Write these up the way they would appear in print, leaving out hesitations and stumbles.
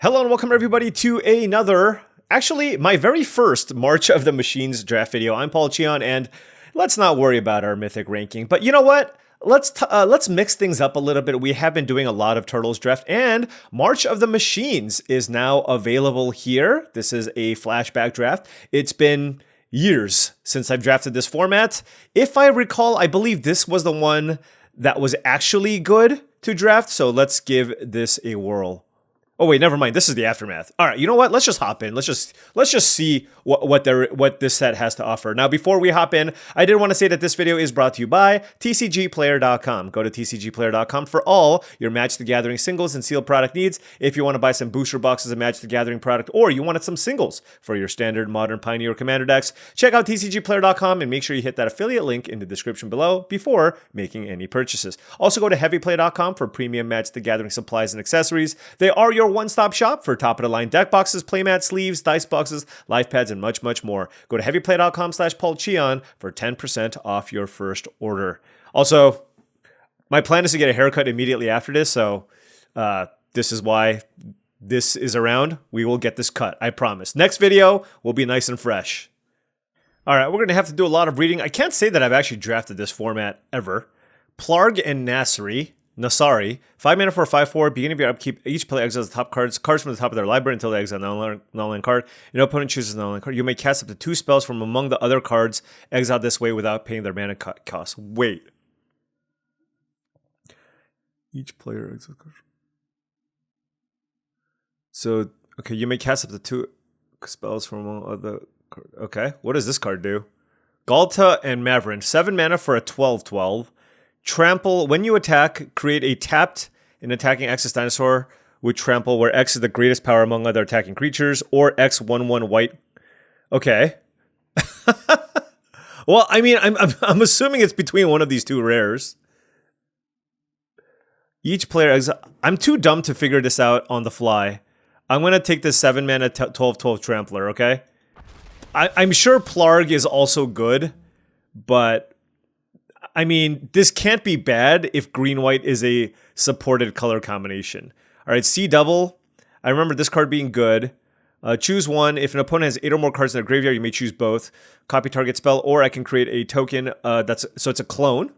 Hello and welcome everybody to another, actually my very first March of the Machines draft video. I'm Paul Cheon, and let's not worry about our mythic ranking. But you know what? Let's mix things up a little bit. We have been doing a lot of Turtles draft, and March of the Machines is now available here. This is a flashback draft. It's been years since I've drafted this format. If I recall, I believe this was the one that was actually good to draft. So let's give this a whirl. Oh wait, never mind. This is the aftermath. All right, you know what? Let's just hop in. Let's just see what this set has to offer. Now, before we hop in, I did want to say that this video is brought to you by TCGplayer.com. Go to TCGplayer.com for all your Magic the Gathering singles and sealed product needs. If you want to buy some booster boxes of Magic the Gathering product, or you wanted some singles for your standard, modern, Pioneer, Commander decks, check out TCGplayer.com and make sure you hit that affiliate link in the description below before making any purchases. Also, go to HeavyPlay.com for premium Magic the Gathering supplies and accessories. They are your one-stop shop for top-of-the-line deck boxes, playmats, sleeves, dice boxes, life pads, and much, much more. Go to heavyplay.com/paulcheon for 10% off your first order. Also, my plan is to get a haircut immediately after this, so this is why this is around. We will get this cut, I promise. Next video will be nice and fresh. All right, we're going to have to do a lot of reading. I can't say that I've actually drafted this format ever. Plarg and Nasari, 5 mana for a 5/4, beginning of your upkeep, each player exiles the top cards from the top of their library until they exile a non-land card. Your opponent chooses a non-land card. You may cast up to 2 spells from among the other cards exiled this way without paying their mana cost. Wait. Each player exiles card. So, okay, you may cast up to 2 spells from among other cards. Okay, what does this card do? Ghalta and Maverin, 7 mana for a 12/12. Trample, when you attack, create a tapped and attacking Axis dinosaur with trample, where X is the greatest power among other attacking creatures, or X 1/1 white. Okay. Well, I mean, I'm assuming it's between one of these two rares. Each player I'm too dumb to figure this out on the fly. I'm gonna take this 7 mana 12/12 Trampler, okay? I'm sure Plarg is also good, but I mean, this can't be bad if green-white is a supported color combination. All right, C double. I remember this card being good. Choose one. If an opponent has 8 or more cards in their graveyard, you may choose both. Copy target spell, or I can create a token. So it's a clone.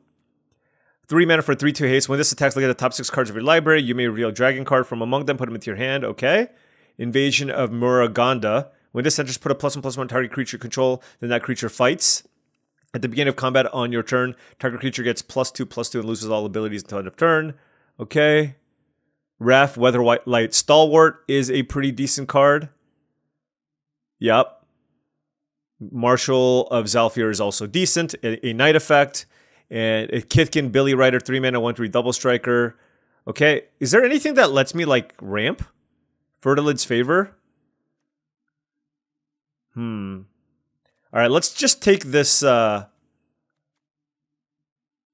3 mana for 3/2 haste. When this attacks, look at the top 6 cards of your library. You may reveal a dragon card from among them, put them into your hand. Okay. Invasion of Muraganda. When this enters, put a +1/+1 target creature control. Then that creature fights. At the beginning of combat on your turn, target creature gets +2/+2 and loses all abilities until end of turn. Okay. Wrath, Weatherlight Stalwart is a pretty decent card. Yup. Marshal of Zhalfir is also decent. A night effect. And a Kithkin Billy Rider, 3 mana, 1/3 double striker. Okay. Is there anything that lets me, like, ramp? Fertilid's Favor? All right, let's just take this. You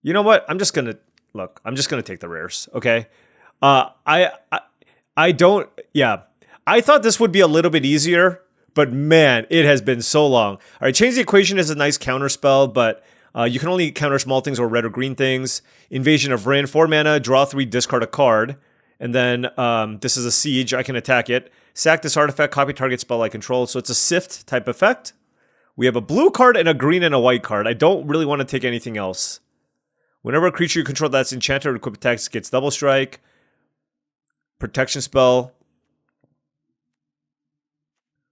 know what? I'm just gonna take the rares. Okay. I don't. Yeah, I thought this would be a little bit easier, but man, it has been so long. All right, Change the Equation is a nice counter spell, but you can only counter small things or red or green things. Invasion of Rin, 4 mana, draw 3, discard a card, and then this is a siege. I can attack it. Sack this artifact, copy target spell I control. So it's a Sift type effect. We have a blue card and a green and a white card. I don't really want to take anything else. Whenever a creature you control that's enchanted or equipped attacks gets double strike. Protection spell.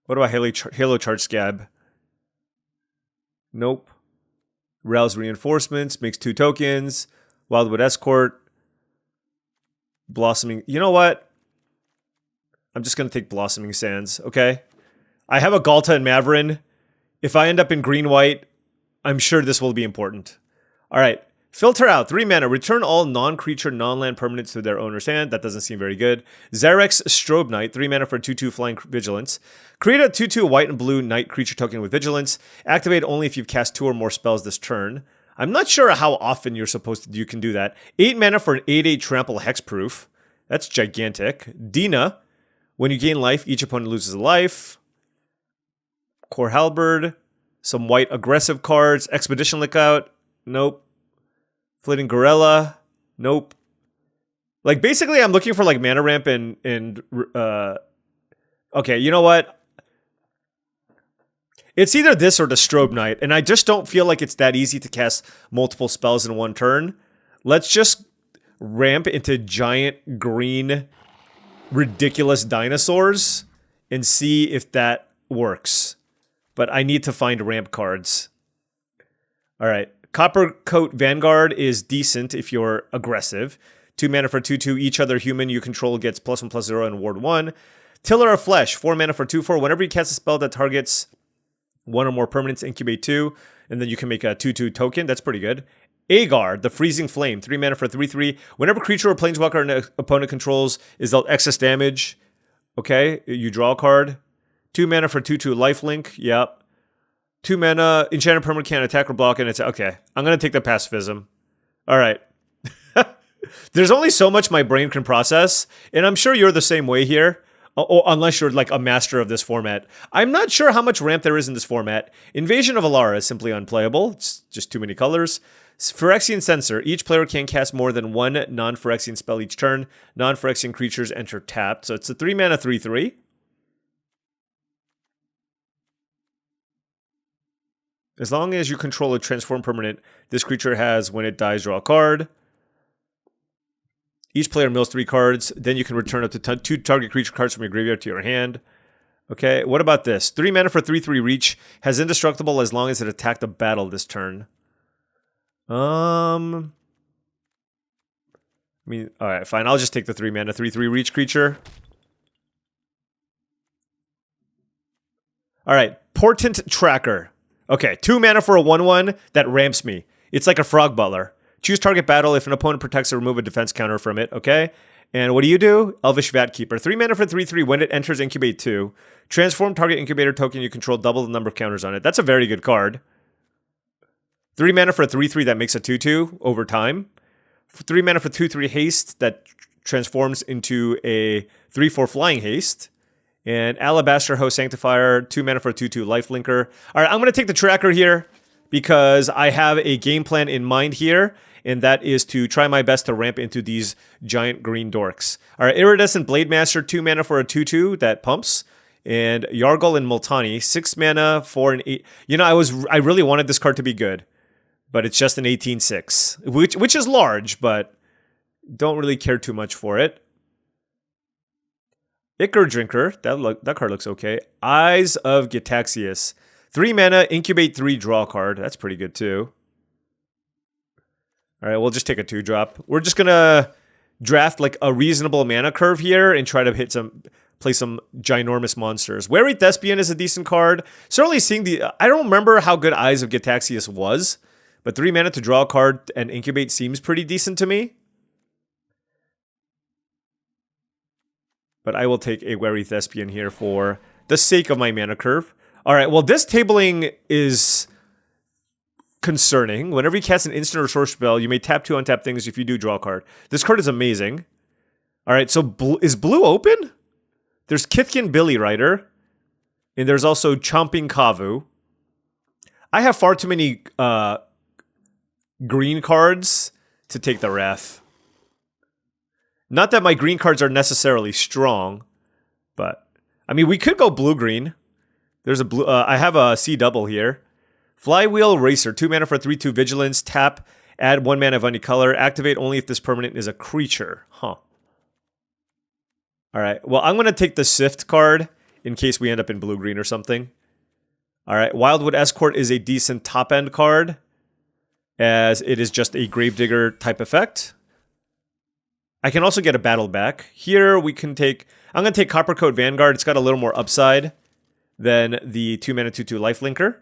What about Halo Charge Scab? Nope. Rouse Reinforcements, makes 2 tokens. Wildwood Escort. Blossoming. You know what? I'm just going to take Blossoming Sands, okay? I have a Ghalta and Maverin. If I end up in green-white, I'm sure this will be important. All right. Filter out. 3 mana. Return all non-creature, non-land permanents to their owner's hand. That doesn't seem very good. Zarek's Strobe Knight. 3 mana for 2/2 flying vigilance. Create a 2/2 white and blue knight creature token with vigilance. Activate only if you've cast 2 or more spells this turn. I'm not sure how often you can do that. 8 mana for an 8/8 trample hexproof. That's gigantic. Dina. When you gain life, each opponent loses a life. Core Halberd. Some white aggressive cards. Expedition Lookout. Nope. Flitting Gorilla. Nope. Like, basically, I'm looking for, like, mana ramp and Okay, you know what? It's either this or the Strobe Knight, and I just don't feel like it's that easy to cast multiple spells in one turn. Let's just ramp into giant green ridiculous dinosaurs and see if that works. But I need to find ramp cards. All right. Copper Coat Vanguard is decent if you're aggressive. 2 mana for 2/2. Each other human you control gets +1/+0 and ward 1. Tiller of Flesh, 4 mana for 2/4. Whenever you cast a spell that targets one or more permanents, incubate 2, and then you can make a 2/2 token. That's pretty good. Agar, the Freezing Flame, 3 mana for 3/3. Whenever creature or planeswalker an opponent controls is dealt excess damage, okay, you draw a card. 2 mana for 2/2 lifelink, yep. 2 mana, enchanted permanent can't attack or block, and it's okay. I'm going to take the pacifism. All right. There's only so much my brain can process, and I'm sure you're the same way here. Unless you're like a master of this format. I'm not sure how much ramp there is in this format. Invasion of Alara is simply unplayable. It's just too many colors. Phyrexian Censor. Each player can cast more than one non-Phyrexian spell each turn. Non-Phyrexian creatures enter tapped. So it's a 3 mana 3/3. As long as you control a transform permanent, this creature has, when it dies, draw a card. Each player mills 3 cards. Then you can return up to 2 target creature cards from your graveyard to your hand. Okay, what about this? 3 mana for 3/3 reach. Has indestructible as long as it attacked a battle this turn. I mean, alright, fine. I'll just take the 3 mana 3/3 reach creature. Alright, Portent Tracker. Okay, 2 mana for a 1/1 that ramps me. It's like a Frog Butler. Choose target battle. If an opponent protects it, remove a defense counter from it, okay? And what do? Elvish Vat Keeper. 3 mana for 3/3. When it enters, incubate 2. Transform target incubator token. You control double the number of counters on it. That's a very good card. 3 mana for a 3/3 that makes a 2/2 over time. 3 mana for 2/3 haste that transforms into a 3/4 flying haste. And Alabaster Host Sanctifier. 2 mana for a 2/2 lifelinker. Alright, I'm going to take the tracker here because I have a game plan in mind here. And that is to try my best to ramp into these giant green dorks. All right, Iridescent Blade Master, 2 mana for a 2/2 that pumps. And Yargle and Multani, 6 mana for an 8. You know, I really wanted this card to be good. But it's just an 18/6, which is large, but don't really care too much for it. Ichor Drinker, that card looks okay. Eyes of Gitaxias, 3 mana, incubate 3, draw card. That's pretty good too. All right, we'll just take a 2-drop. We're just gonna draft like a reasonable mana curve here and try to play some ginormous monsters. Wary Thespian is a decent card. Certainly seeing I don't remember how good Eyes of Gitaxias was, but 3 mana to draw a card and incubate seems pretty decent to me. But I will take a Wary Thespian here for the sake of my mana curve. All right, well, this tabling is concerning. Whenever you cast an instant or source spell, you may tap 2 untap things. If you do, draw a card. This card is amazing. All right, so is blue open? There's Kithkin Billy Rider, and there's also Chomping Kavu. I have far too many green cards to take the Wrath. Not that my green cards are necessarily strong, but I mean, we could go blue-green. There's a blue. I have a C double here. Flywheel Racer, 2 mana for 3/2 vigilance. Tap, add 1 mana of any color. Activate only if this permanent is a creature. Huh. All right. Well, I'm going to take the Sift card in case we end up in blue-green or something. All right. Wildwood Escort is a decent top-end card, as it is just a Gravedigger type effect. I can also get a battle back. Here we can take... I'm going to take Copper Coat Vanguard. It's got a little more upside than the 2 mana 2/2 lifelinker.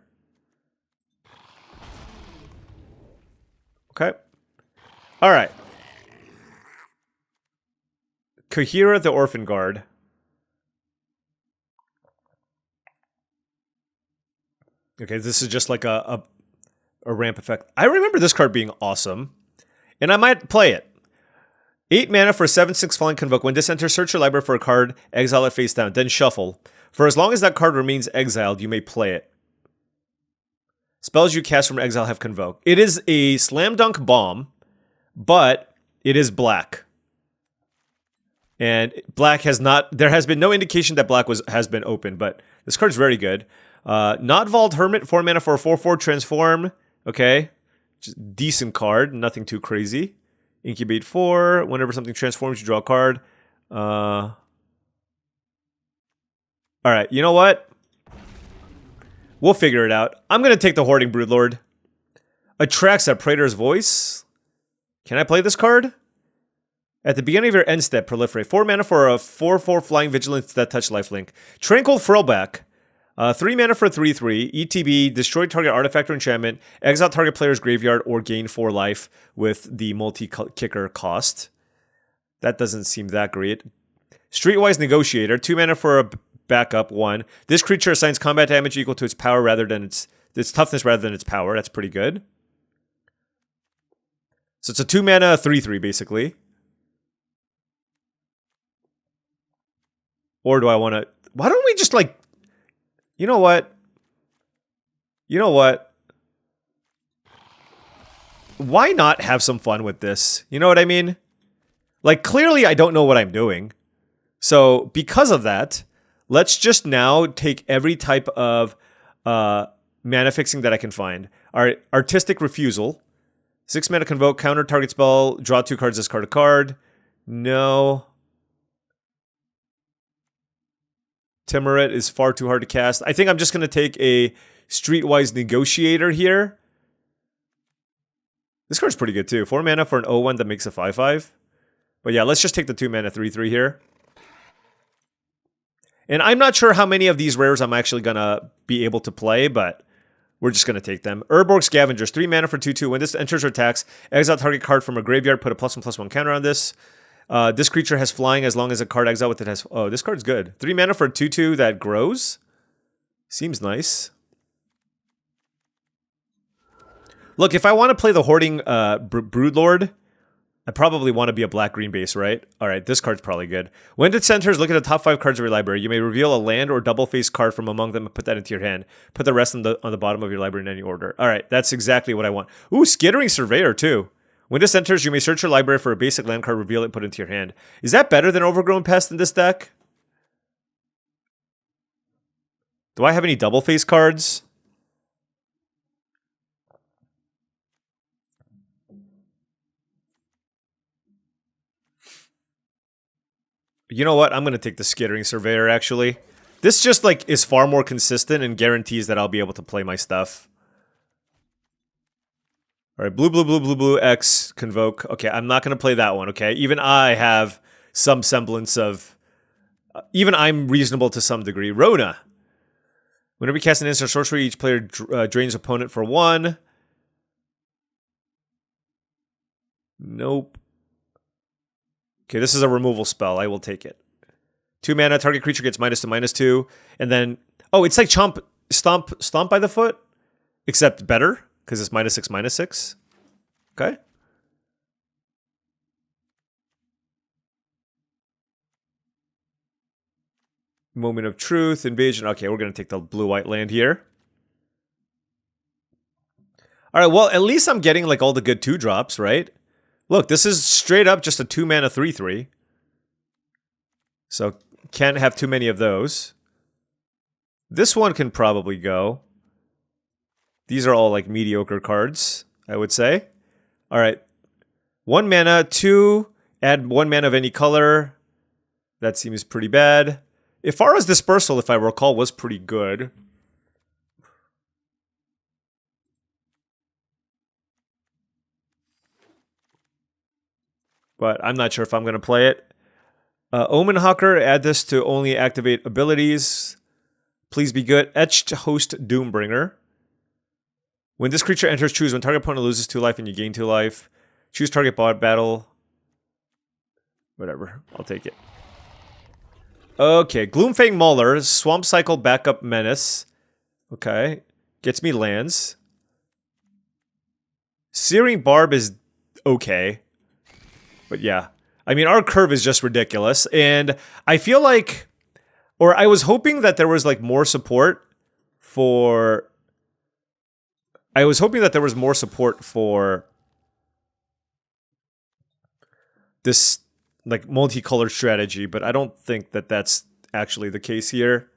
Okay. All right. Kahira the Orphan Guard. Okay, this is just like a ramp effect. I remember this card being awesome, and I might play it. 8 mana for 7/6 Flying Convoke. When this enters, search your library for a card, exile it face down, then shuffle. For as long as that card remains exiled, you may play it. Spells you cast from exile have Convoke. It is a slam dunk bomb, but it is black. And black has not, there has been no indication that black has been open, but this card's very good. Not Vault Hermit, 4 mana for a 4/4 transform. Okay. Just decent card, nothing too crazy. Incubate 4, whenever something transforms, you draw a card. Alright, you know what? We'll figure it out. I'm going to take the Hoarding Broodlord. Atraxa, Praetor's Voice. Can I play this card? At the beginning of your end step, proliferate. 4 mana for a 4/4 flying vigilance that touch lifelink. Tranquil Frillback. 3 mana for a 3/3. ETB, destroy target artifact or enchantment. Exile target player's graveyard or gain 4 life with the multi-kicker cost. That doesn't seem that great. Streetwise Negotiator. 2 mana for a backup 1. This creature assigns combat damage equal to its power rather than its toughness rather than its power. That's pretty good. So it's a 2 mana 3/3 basically. Or do I want to... Why don't we just like... You know what? You know what? Why not have some fun with this? You know what I mean? Like, clearly I don't know what I'm doing. So, because of that, let's just now take every type of mana fixing that I can find. Alright, Artistic Refusal. 6 mana Convoke, counter target spell, draw 2 cards, discard a card. No. Timuret is far too hard to cast. I think I'm just going to take a Streetwise Negotiator here. This card's pretty good too. 4 mana for an 0/1 that makes a 5/5. But yeah, let's just take the 2 mana 3/3 here. And I'm not sure how many of these rares I'm actually going to be able to play, but we're just going to take them. Urborg Scavengers, 3 mana for 2/2. When this enters or attacks, exile target card from a graveyard, put a +1/+1 counter on this. This creature has flying as long as a card exile with it has... Oh, this card's good. 3 mana for a 2/2 that grows. Seems nice. Look, if I want to play the Hoarding Broodlord, I probably want to be a black-green base, right? Alright, this card's probably good. When it centers, look at the top 5 cards of your library. You may reveal a land or double-face card from among them and put that into your hand. Put the rest on the bottom of your library in any order. Alright, that's exactly what I want. Ooh, Skittering Surveyor, too. When this enters, you may search your library for a basic land card, reveal it, and put it into your hand. Is that better than Overgrown Pest in this deck? Do I have any double-face cards? You know what? I'm going to take the Skittering Surveyor, actually. This just, like, is far more consistent and guarantees that I'll be able to play my stuff. Alright, blue, X, Convoke. Okay, I'm not going to play that one, okay? Even I have some semblance of... even I'm reasonable to some degree. Rona. Whenever you cast an instant sorcery, each player drains opponent for 1. Nope. Okay, this is a removal spell. I will take it. 2 mana, target creature gets -2/-2. And then... Oh, it's like Stomp by the Foot? Except better. Because it's -6/-6. Okay. Moment of Truth, Invasion. Okay, we're going to take the blue-white land here. Alright, well, at least I'm getting like all the good 2-drops, right? Look, this is straight up just a 2 mana 3/3. So, can't have too many of those. This one can probably go. These are all like mediocre cards, I would say. Alright. 1 mana, 2, add 1 mana of any color. That seems pretty bad. Ifara's Dispersal, if I recall, was pretty good. But I'm not sure if I'm going to play it. Omen Hawker, add this to only activate abilities. Please be good. Etched Host Doombringer. When this creature enters, choose. When target opponent loses 2 life and you gain 2 life. Choose target battle. Whatever. I'll take it. Okay. Gloomfang Mauler. Swamp Cycle Backup Menace. Okay. Gets me lands. Searing Barb is okay. But yeah. I mean, our curve is just ridiculous. And I feel like... Or I was hoping that there was like more support for... I was hoping that there was more support for this like multicolored strategy, but I don't think that that's actually the case here.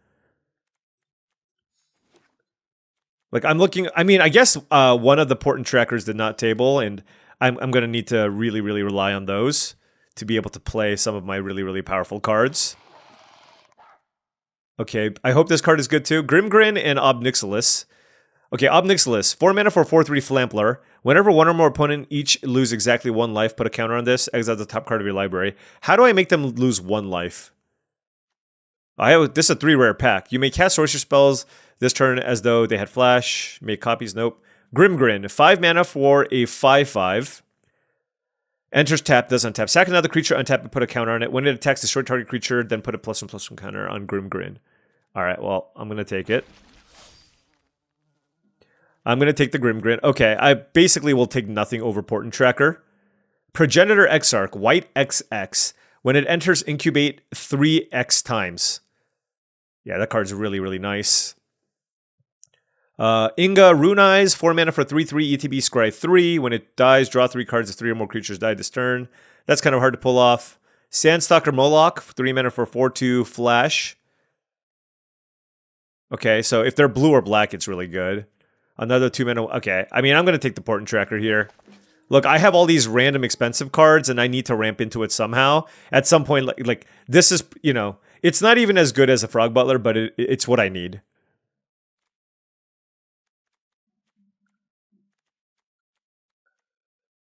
Like I'm looking, I mean, I guess one of the portent trackers did not table, and I'm going to need to really, really rely on those to be able to play some of my really, really powerful cards. Okay, I hope this card is good too. Grimgrin and Obnixilis. Okay, Obnixilis, 4 mana for 4/3 Flampler. Whenever one or more opponent each lose exactly 1 life, put a counter on this. Exile the top card of your library. How do I make them lose 1 life? This is a 3 rare pack. You may cast sorcery spells this turn as though they had flash. Make copies, nope. Grimgrin, 5 mana for a 5/5. Enters tap, does untap. Sack another creature, untap, and put a counter on it. When it attacks the short target creature, then put a +1/+1 counter on Grimgrin. Alright, well, I'm going to take it. I'm going to take the Grimgrin. Okay, I basically will take nothing over Portent Tracker. Progenitor Exarch, white XX. When it enters, incubate 3x times. Yeah, that card's really, really nice. Inga Rune-Eyes, 4 mana for 3/3 ETB Scry 3. When it dies, draw 3 cards if 3 or more creatures die this turn. That's kind of hard to pull off. Sandstalker Moloch, 3 mana for 4/2 Flash. Okay, so if they're blue or black, it's really good. Another 2 mana. Okay, I mean, I'm going to take the Portent Tracker here. Look, I have all these random expensive cards, and I need to ramp into it somehow. At some point, like this is, you know, it's not even as good as a Frog Butler, but it's what I need.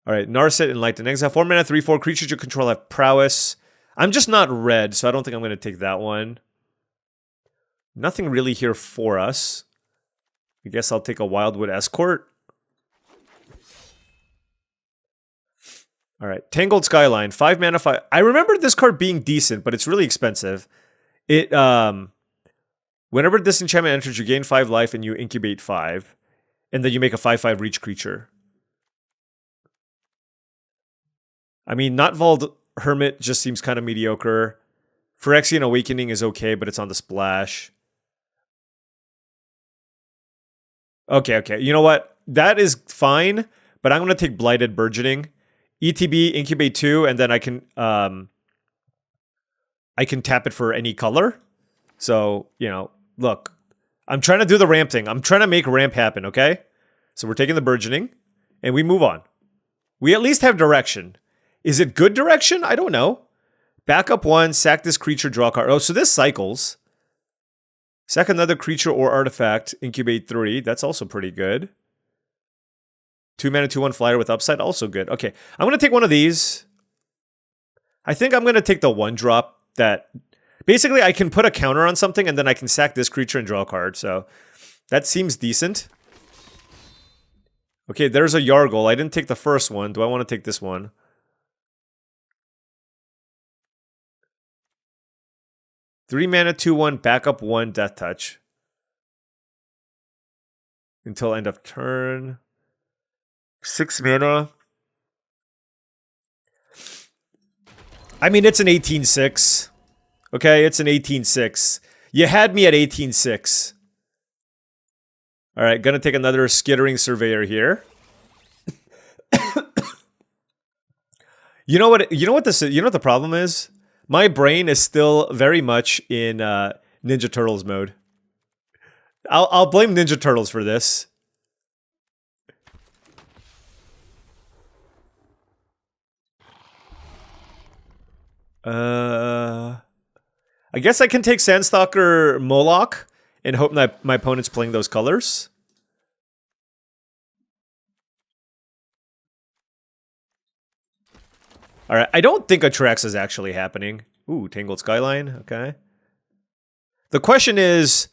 Alright, Narset, Enlightened Exile. 4 mana, 3/4 creatures you control have prowess. I'm just not red, so I don't think I'm going to take that one. Nothing really here for us. I guess I'll take a Wildwood Escort. Alright, Tangled Skyline. 5 mana, 5. I remember this card being decent, but it's really expensive. It, whenever this enchantment enters, you gain 5 life and you incubate 5. And then you make a 5/5 reach creature. I mean, Notvold Hermit just seems kind of mediocre. Phyrexian Awakening is okay, but it's on the splash. Okay. You know what? That is fine, but I'm going to take Blighted Burgeoning. ETB, incubate 2, and then I can tap it for any color. So, you know, look. I'm trying to do the ramp thing. I'm trying to make ramp happen, okay? So we're taking the Burgeoning, and we move on. We at least have direction. Is it good direction? I don't know. Back up 1, sack this creature, draw a card. Oh, so this cycles. Sack another creature or artifact, incubate 3. That's also pretty good. 2 mana, 2/1 flyer with upside, also good. Okay, I'm going to take one of these. I think I'm going to take the 1-drop that... Basically, I can put a counter on something, and then I can sack this creature and draw a card. So that seems decent. Okay, there's a Yargle. I didn't take the first one. Do I want to take this one? Three mana, 2/1, backup 1, Death Touch. Until end of turn. 6 mana. I mean, it's an 18/6. Okay, it's an 18/6. You had me at 18/6. Alright, gonna take another Skittering Surveyor here. You know what the problem is? My brain is still very much in Ninja Turtles mode. I'll blame Ninja Turtles for this. I guess I can take Sandstalker Moloch and hope that my opponent's playing those colors. Alright, I don't think Atrax is actually happening. Ooh, Tangled Skyline, okay. The question is,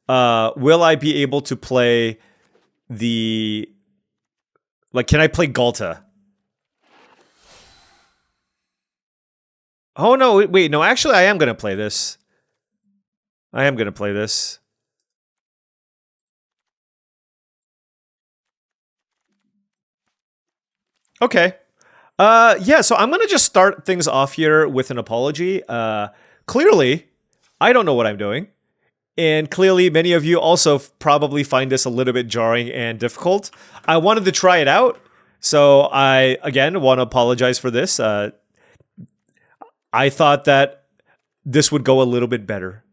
will I be able to play the... Like, can I play Ghalta? Oh, no, wait, no, actually, I am going to play this. I am going to play this. Okay. Yeah, so I'm going to just start things off here with an apology. Clearly, I don't know what I'm doing. And clearly, many of you also probably find this a little bit jarring and difficult. I wanted to try it out. So I, again, want to apologize for this. I thought that this would go a little bit better.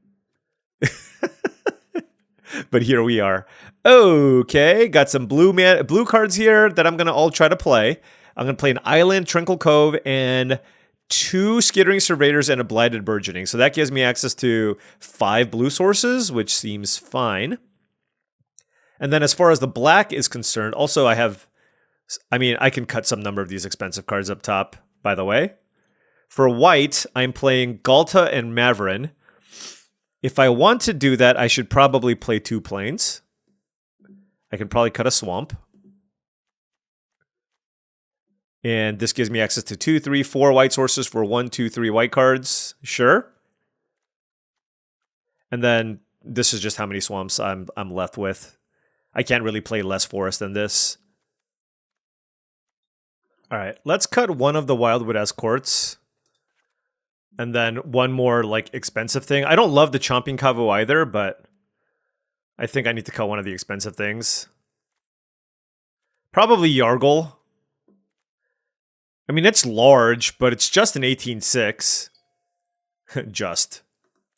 But here we are. Okay, got some blue cards here that I'm going to all try to play. I'm going to play an Island, Tranquil Cove, and 2 Skittering Surveyors and a Blighted Burgeoning. So that gives me access to 5 blue sources, which seems fine. And then as far as the black is concerned, also I can cut some number of these expensive cards up top, by the way. For white, I'm playing Ghalta and Maverin. If I want to do that, I should probably play 2 plains. I can probably cut a swamp. And this gives me access to 2, 3, 4 white sources for 1, 2, 3 white cards. Sure. And then this is just how many swamps I'm left with. I can't really play less forest than this. All right, let's cut one of the Wildwood Escorts. And then one more, like, expensive thing. I don't love the Chomping Kavu either, but I think I need to cut one of the expensive things. Probably Yargle. I mean, it's large, but it's just an 18-6. Just.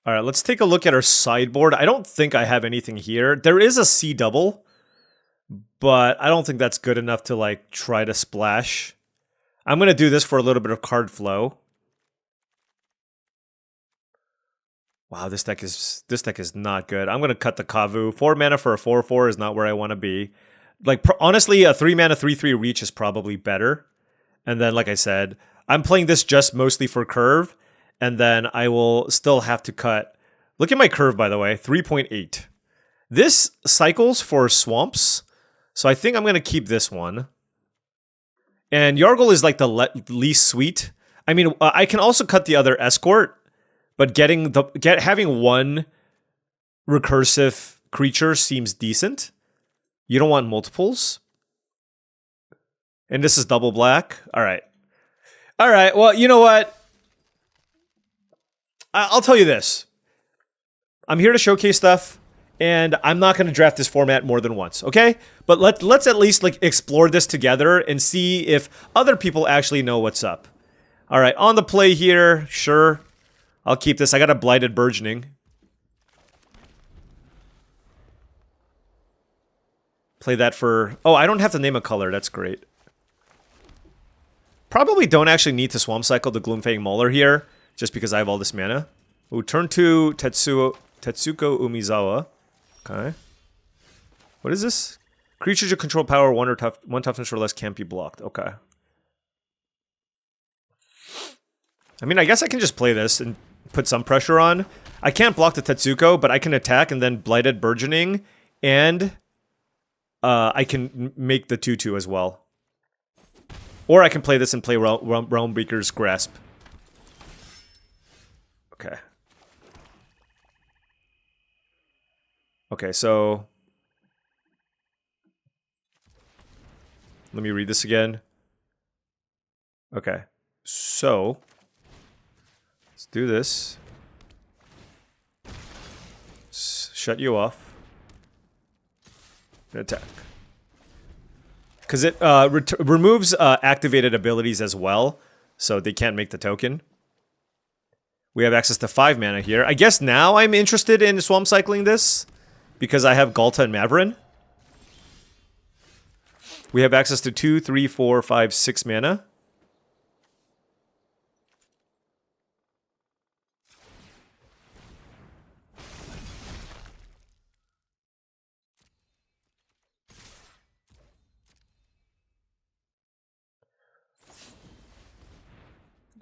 All right, let's take a look at our sideboard. I don't think I have anything here. There is a C double, but I don't think that's good enough to, like, try to splash. I'm going to do this for a little bit of card flow. Wow, this deck is not good. I'm going to cut the Kavu. 4 mana for a 4/4 is not where I want to be. Like, honestly, a 3 mana 3/3 reach is probably better. And then, like I said, I'm playing this just mostly for curve. And then I will still have to cut. Look at my curve, by the way, 3.8. This cycles for swamps. So I think I'm going to keep this one. And Yargle is like the least sweet. I mean, I can also cut the other Escort. But having one recursive creature seems decent. You don't want multiples. And this is double black. All right. All right. Well, you know what? I'll tell you this. I'm here to showcase stuff, and I'm not going to draft this format more than once, okay? But let's at least like explore this together and see if other people actually know what's up. All right. On the play here, sure. I'll keep this. I got a Blighted Burgeoning. Play that for... Oh, I don't have to name a color. That's great. Probably don't actually need to Swamp Cycle the Gloomfang Mauler here, just because I have all this mana. Ooh, turn 2, Tetsuko Umizawa. Okay. What is this? Creatures you control power 1 toughness or less can't be blocked. Okay. I mean, I guess I can just play this and put some pressure on. I can't block the Tetsuko, but I can attack and then Blighted Burgeoning, and I can make the 2/2 as well. Or I can play this and play Realmbreaker's Grasp. Okay. Okay, so... Let me read this again. Okay. So... Let's do this. Shut you off. Attack. Because it removes activated abilities as well, so they can't make the token. We have access to 5 mana here. I guess now I'm interested in Swamp Cycling this, because I have Ghalta and Maverin. We have access to 2, 3, 4, 5, 6 mana.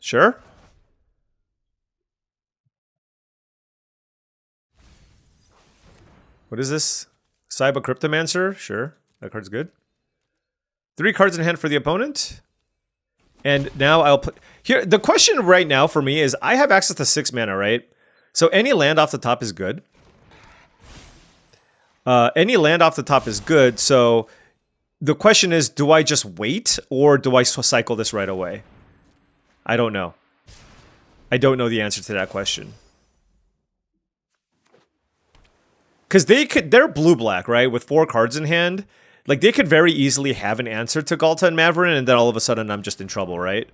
Sure. What is this? Cyber Cryptomancer? Sure. That card's good. 3 cards in hand for the opponent. And now I'll play... Here, the question right now for me is, I have access to 6 mana, right? So any land off the top is good. Any land off the top is good, so... The question is, do I just wait, or do I cycle this right away? I don't know. I don't know the answer to that question. Because they're blue-black, right? With 4 cards in hand. Like, they could very easily have an answer to Ghalta and Maverin, and then all of a sudden I'm just in trouble, right?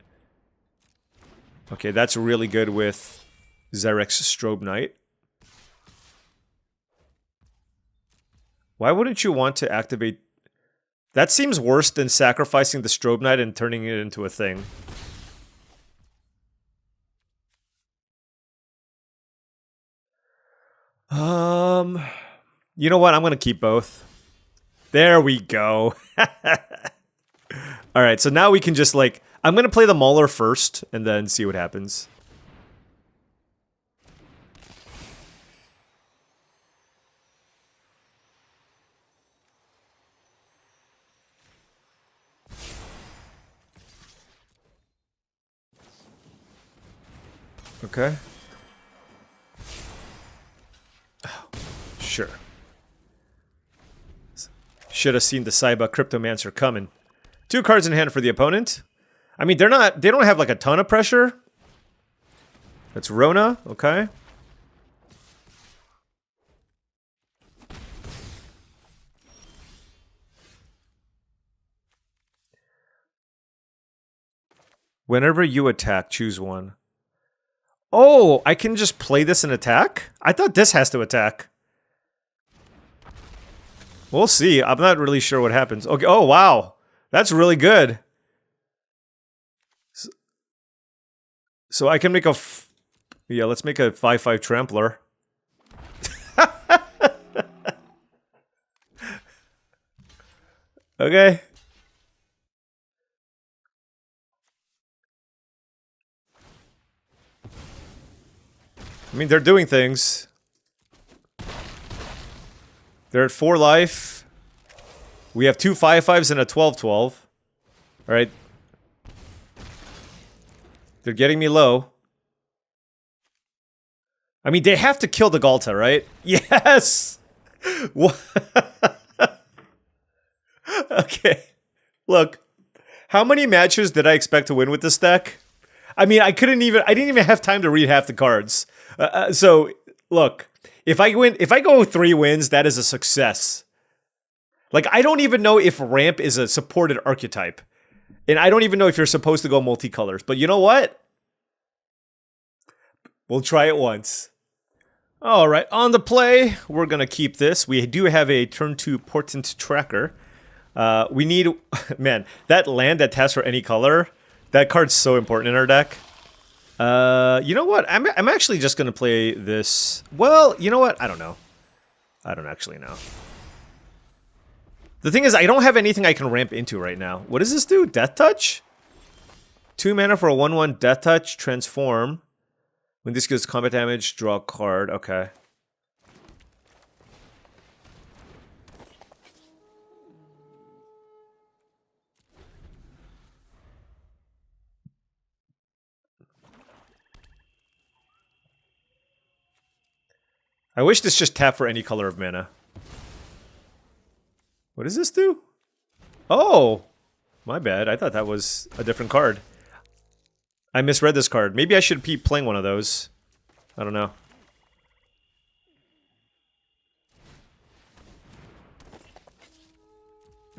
Okay, that's really good with Zerek's Strobe Knight. Why wouldn't you want to activate... That seems worse than sacrificing the Strobe Knight and turning it into a thing. You know what? I'm gonna keep both. There we go. Alright, so now we can just like... I'm gonna play the Mauler first, and then see what happens. Okay. Oh, sure. Should have seen the Saiba Cryptomancer coming. 2 cards in hand for the opponent. I mean, they don't have like a ton of pressure. That's Rona, okay. Whenever you attack, choose one. Oh, I can just play this and attack? I thought this has to attack. We'll see. I'm not really sure what happens. Okay. Oh, wow. That's really good. So I can make a... Yeah, let's make a 5/5 Trampler. Okay. I mean, they're doing things. They're at 4 life. We have 2 5/5s and a 12/12. Alright. They're getting me low. I mean, they have to kill the Ghalta, right? Yes! Okay. Look. How many matches did I expect to win with this deck? I mean, I didn't even have time to read half the cards. So, look. If I go 3 wins, that is a success. Like, I don't even know if ramp is a supported archetype. And I don't even know if you're supposed to go multicolors. But you know what? We'll try it once. Alright, on the play, we're gonna keep this. We do have a turn 2 Portent Tracker. We need... Man, that land that taps for any color, that card's so important in our deck. You know what? I'm actually just gonna play this... Well, you know what? I don't know. I don't actually know. The thing is, I don't have anything I can ramp into right now. What does this do? Death Touch? 2 mana for a 1/1 Death Touch, transform. When this gives combat damage, draw a card. Okay. I wish this just tapped for any color of mana. What does this do? Oh! My bad. I thought that was a different card. I misread this card. Maybe I should be playing one of those. I don't know.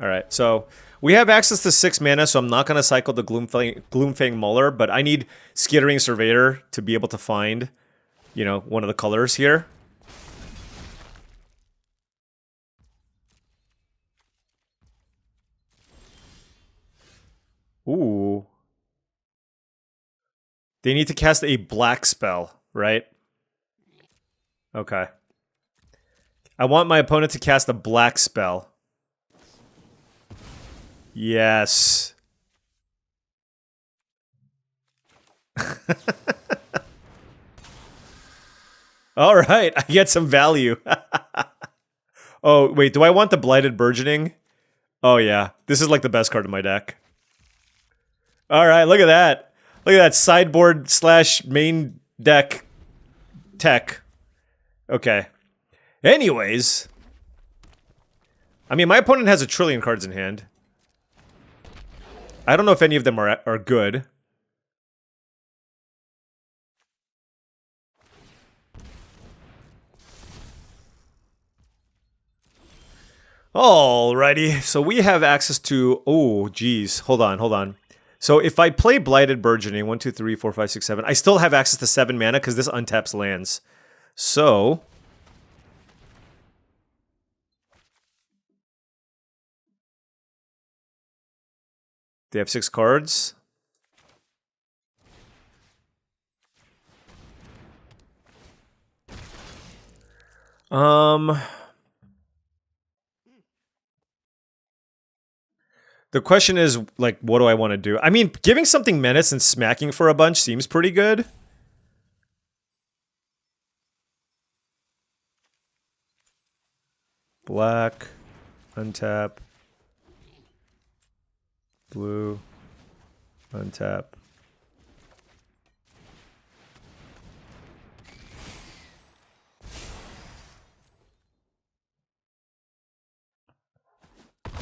Alright, so we have access to 6 mana, so I'm not going to cycle the Gloomfang Mauler, but I need Skittering Surveyor to be able to find, you know, one of the colors here. Ooh. They need to cast a black spell, right? Okay. I want my opponent to cast a black spell. Yes. Alright, I get some value. Oh, wait, do I want the Blighted Burgeoning? Oh yeah, this is like the best card in my deck. Alright, look at that. Look at that sideboard / main deck tech. Okay. Anyways. I mean, my opponent has 1 trillion cards in hand. I don't know if any of them are good. Alrighty, so we have access to... Oh, geez. Hold on. So if I play Blighted Burgeoning, 1, 2, 3, 4, 5, 6, 7, I still have access to 7 mana because this untaps lands. So they have 6 cards. The question is, like, what do I want to do? I mean, giving something menace and smacking for a bunch seems pretty good. Black, untap. Blue, untap.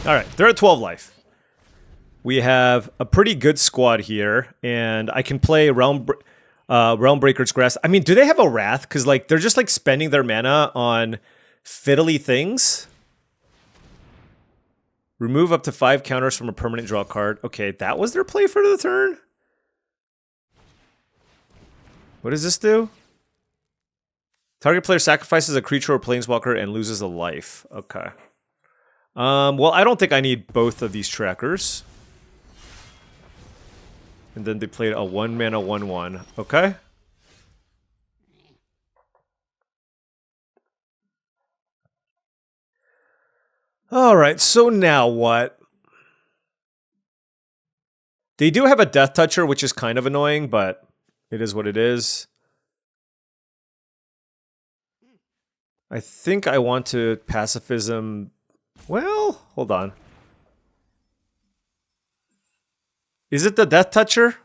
All right, they're at 12 life. We have a pretty good squad here, and I can play Realmbreaker's Grasp. I mean, do they have a Wrath? Because like they're just like spending their mana on fiddly things. Remove up to 5 counters from a permanent draw card. Okay, that was their play for the turn. What does this do? Target player sacrifices a creature or planeswalker and loses a life. Okay. Well, I don't think I need both of these trackers. And then they played a 1-mana 1/1. Okay. Alright, so now what? They do have a Death Toucher, which is kind of annoying, but it is what it is. I think I want to Pacifism... Well, hold on. Is it the Death Toucher?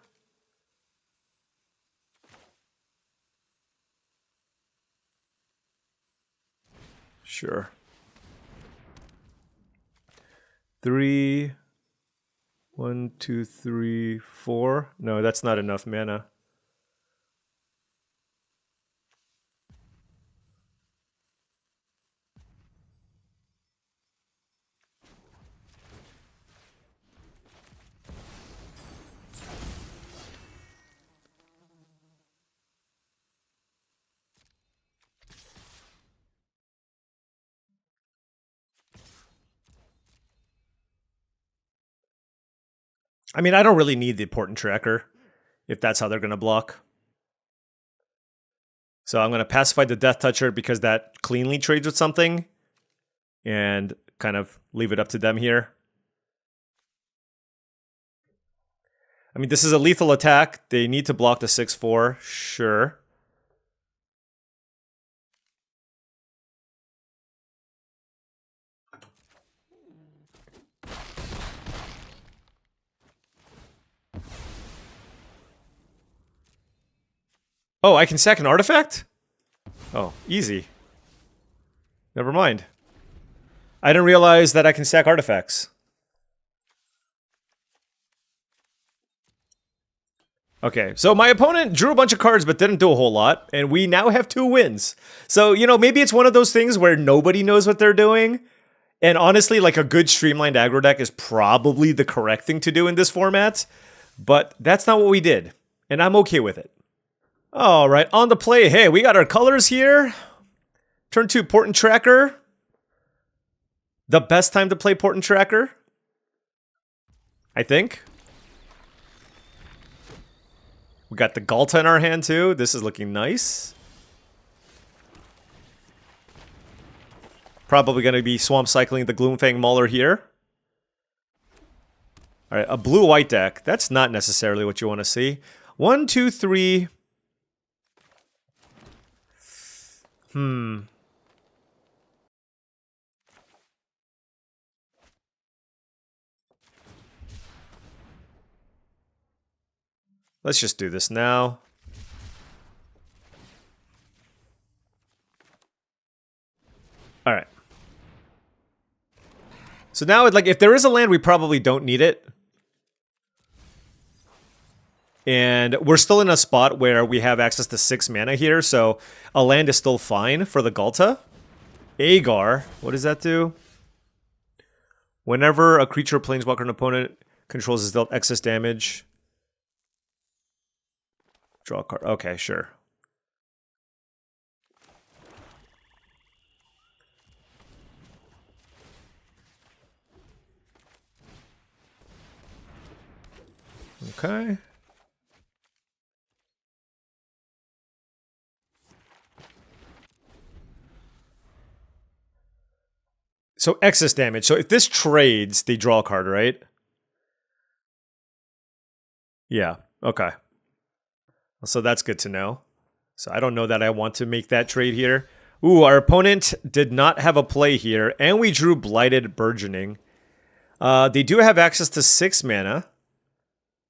Sure. 3... 1, 2, 3, 4. No, that's not enough mana. I mean, I don't really need the Portent Tracker, if that's how they're going to block. So I'm going to pacify the Death Toucher because that cleanly trades with something. And kind of leave it up to them here. I mean, this is a lethal attack. They need to block the 6/4. Sure. Oh, I can sack an artifact? Oh, easy. Never mind. I didn't realize that I can sack artifacts. Okay, so my opponent drew a bunch of cards but didn't do a whole lot, and we now have 2 wins. So, you know, maybe it's one of those things where nobody knows what they're doing, and honestly, like a good streamlined aggro deck is probably the correct thing to do in this format, but that's not what we did, and I'm okay with it. All right, on the play. Hey, we got our colors here. Turn 2, Portent Tracker. The best time to play Portent Tracker, I think. We got the Ghalta in our hand too. This is looking nice. Probably going to be swamp cycling the Gloomfang Mauler here. All right, a blue-white deck. That's not necessarily what you want to see. 1, 2, 3... Let's just do this now. All right. So now, like, if there is a land, we probably don't need it. And we're still in a spot where we have access to 6 mana here, so a land is still fine for the Ghalta. Agar, what does that do? Whenever a creature, planeswalker, an opponent controls is dealt excess damage, Draw a card. Okay, sure. Okay. So excess damage. So if this trades, they draw a card, right? Yeah. Okay. So that's good to know. So I don't know that I want to make that trade here. Ooh, our opponent did not have a play here, and we drew Blighted Burgeoning. They do have access to 6 mana,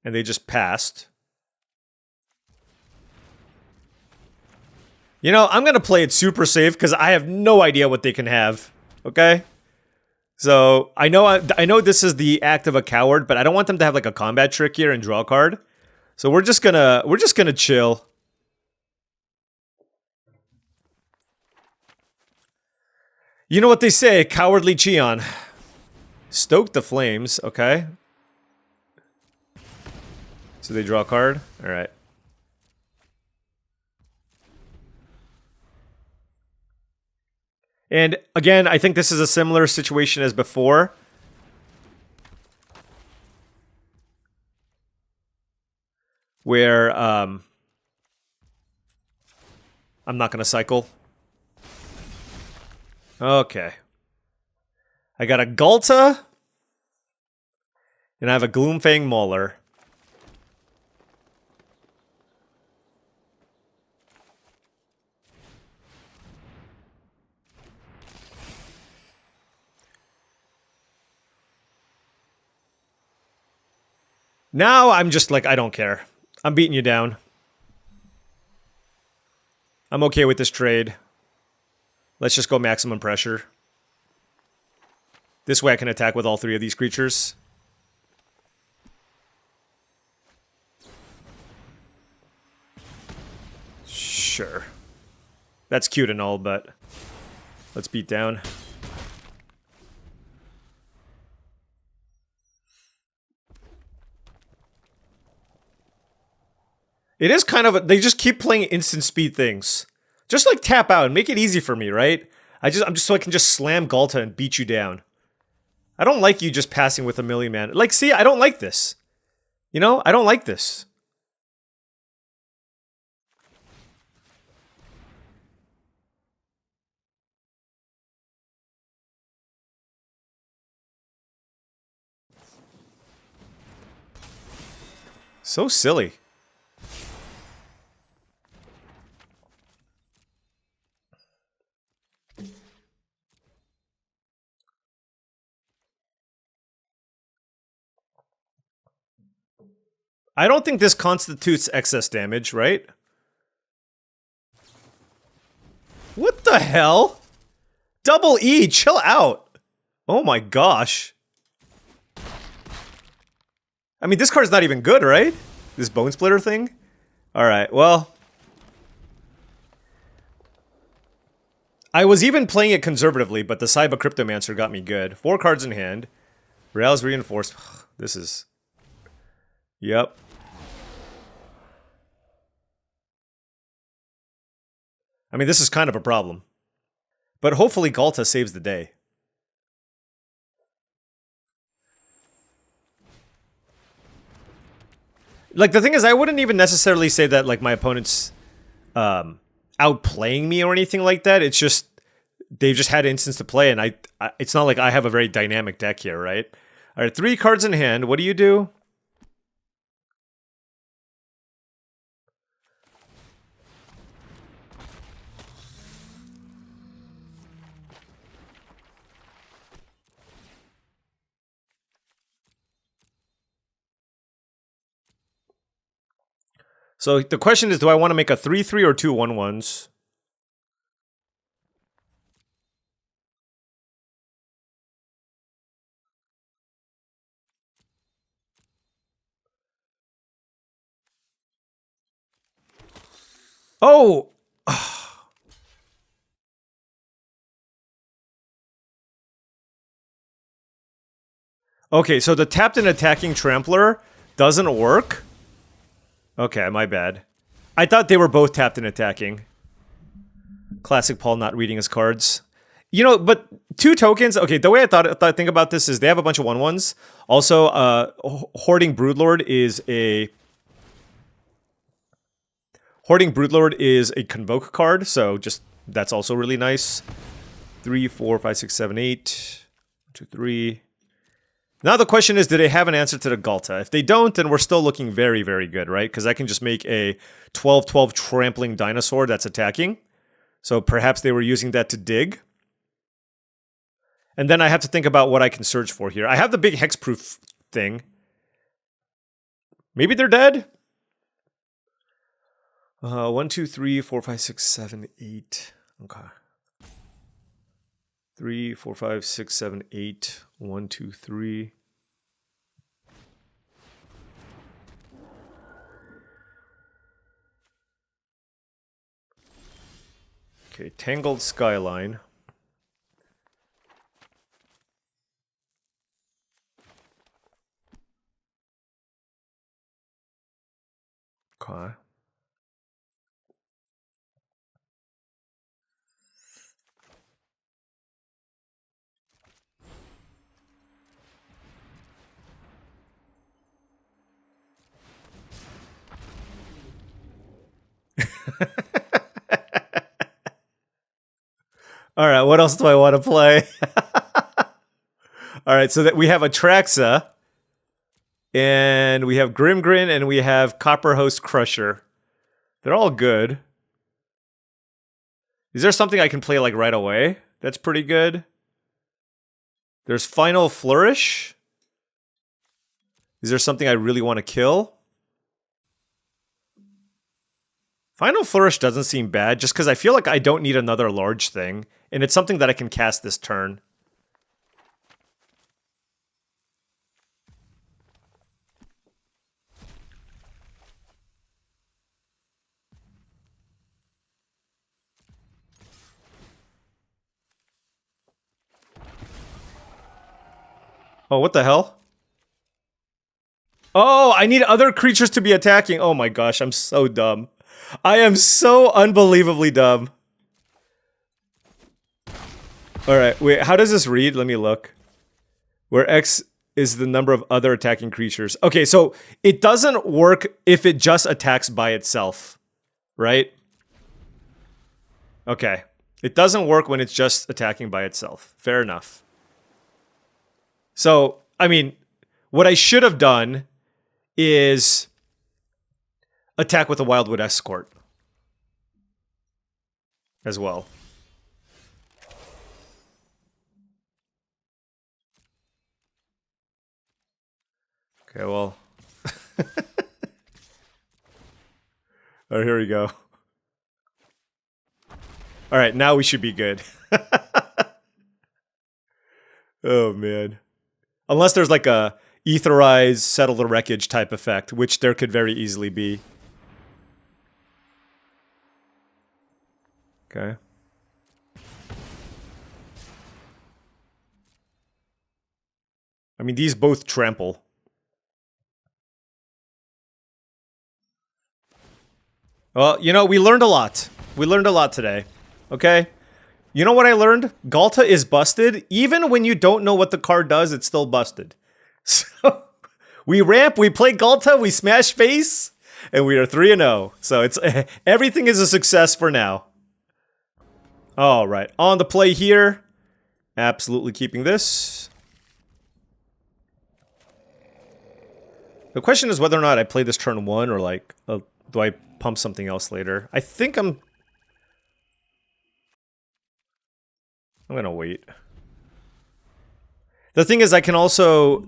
and they just passed. You know, I'm going to play it super safe because I have no idea what they can have, okay? So I know this is the act of a coward, but I don't want them to have like a combat trick here and draw a card. So we're just gonna chill. You know what they say, cowardly Cheon. Stoke the flames, okay. So they draw a card? Alright. And again, I think this is a similar situation as before. Where, I'm not gonna cycle. Okay. I got a Ghalta. And I have a Gloomfang Mauler. Now I'm just like, I don't care. I'm beating you down. I'm okay with this trade. Let's just go maximum pressure. This way I can attack with all 3 of these creatures. Sure. That's cute and all, but let's beat down. It is kind of they just keep playing instant speed things. Just like tap out and make it easy for me, right? I'm just so I can just slam Ghalta and beat you down. I don't like you just passing with a million man. Like, see, I don't like this. You know, I don't like this. So silly. I don't think this constitutes excess damage, right? What the hell? Double E, chill out. Oh my gosh. I mean, this card's not even good, right? This Bone Splitter thing? Alright, well. I was even playing it conservatively, but the Cyber Cryptomancer got me good. 4 cards in hand. Rails Reinforced. This is... Yep. I mean, this is kind of a problem. But hopefully Ghalta saves the day. Like, the thing is, I wouldn't even necessarily say that, like, my opponent's outplaying me or anything like that. It's just, they've just had instance to play, and it's not like I have a very dynamic deck here, right? Alright, 3 cards in hand. What do you do? So the question is, do I want to make a 3/3 or 2 1/1s? Oh! Okay, so the tapped and attacking Trampler doesn't work? Okay, my bad. I thought they were both tapped and attacking. Classic Paul not reading his cards. You know, but 2 tokens. Okay, the way I think about this is they have a bunch of 1/1s. Also, Hoarding Broodlord is a convoke card, so just that's also really nice. 3, 4, 5, 6, 7, 8. 1, 2, 3. Now the question is, do they have an answer to the Ghalta? If they don't, then we're still looking very, very good, right? Because I can just make a 12/12 trampling dinosaur that's attacking. So perhaps they were using that to dig. And then I have to think about what I can search for here. I have the big hexproof thing. Maybe they're dead? 1, 2, 3, 4, 5, 6, 7, 8. Okay. 3, 4, 5, 6, 7, 8. 1, 2, 3. Okay, Tangled Skyline. Okay. All right, what else do I want to play? All right, so that we have Atraxa, and we have Grimgrin, and we have Copperhost Crusher. They're all good. Is there something I can play like right away? That's pretty good. There's Final Flourish. Is there something I really want to kill? Final Flourish doesn't seem bad, just because I feel like I don't need another large thing, and it's something that I can cast this turn. Oh, what the hell? Oh, I need other creatures to be attacking. Oh my gosh, I'm so dumb. I am so unbelievably dumb. Alright, wait, how does this read? Let me look. Where X is the number of other attacking creatures. Okay, so it doesn't work if it just attacks by itself, right? Okay. It doesn't work when it's just attacking by itself. Fair enough. So, I mean, what I should have done is attack with a Wildwood Escort as well. Okay, well. Oh, here we go. Alright, now we should be good. Oh, man. Unless there's like a Etherize, Settle the Wreckage type effect, which there could very easily be. Okay. I mean, these both trample. Well, you know, we learned a lot. We learned a lot today. Okay? You know what I learned? Ghalta is busted. Even when you don't know what the card does, it's still busted. So, we ramp, we play Ghalta, we smash face, and we are 3-0. So, it's everything is a success for now. Alright, on the play here. Absolutely keeping this. The question is whether or not I play this turn 1 or like, do I pump something else later? I think I'm gonna wait. The thing is, I can also,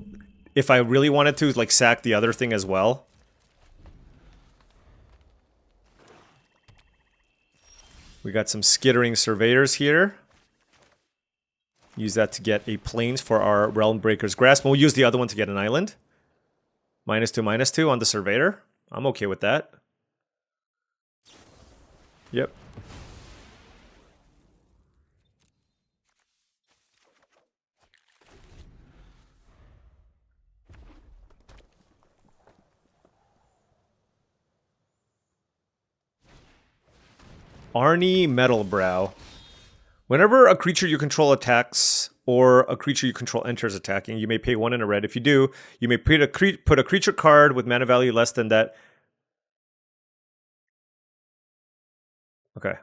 if I really wanted to, like, sack the other thing as well. We got some skittering surveyors here. Use that to get a plains for our Realm Breaker's Grasp. We'll use the other one to get an island. -2/-2 on the surveyor. I'm okay with that. Yep. Arnie Metalbrow. Whenever a creature you control attacks or a creature you control enters attacking, you may pay 1 in a red. If you do, you may put a creature card with mana value less than that. Okay.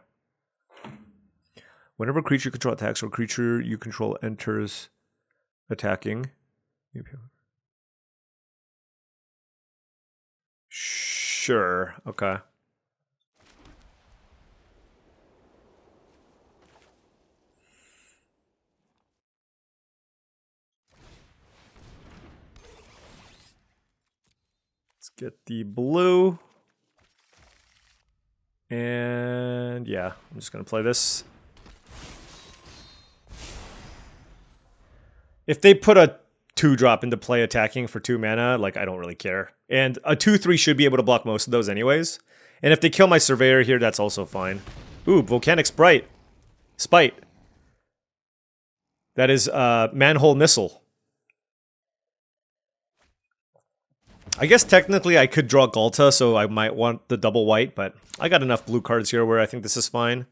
Whenever a creature you control attacks or a creature you control enters attacking. Sure. Okay. Let's get the blue. And yeah, I'm just going to play this. If they put a 2-drop into play attacking for 2 mana, like, I don't really care. And a 2/3 should be able to block most of those anyways. And if they kill my Surveyor here, that's also fine. Ooh, Volcanic Spite. That is Manhole Missile. I guess technically I could draw Ghalta, so I might want the double white, but I got enough blue cards here where I think this is fine.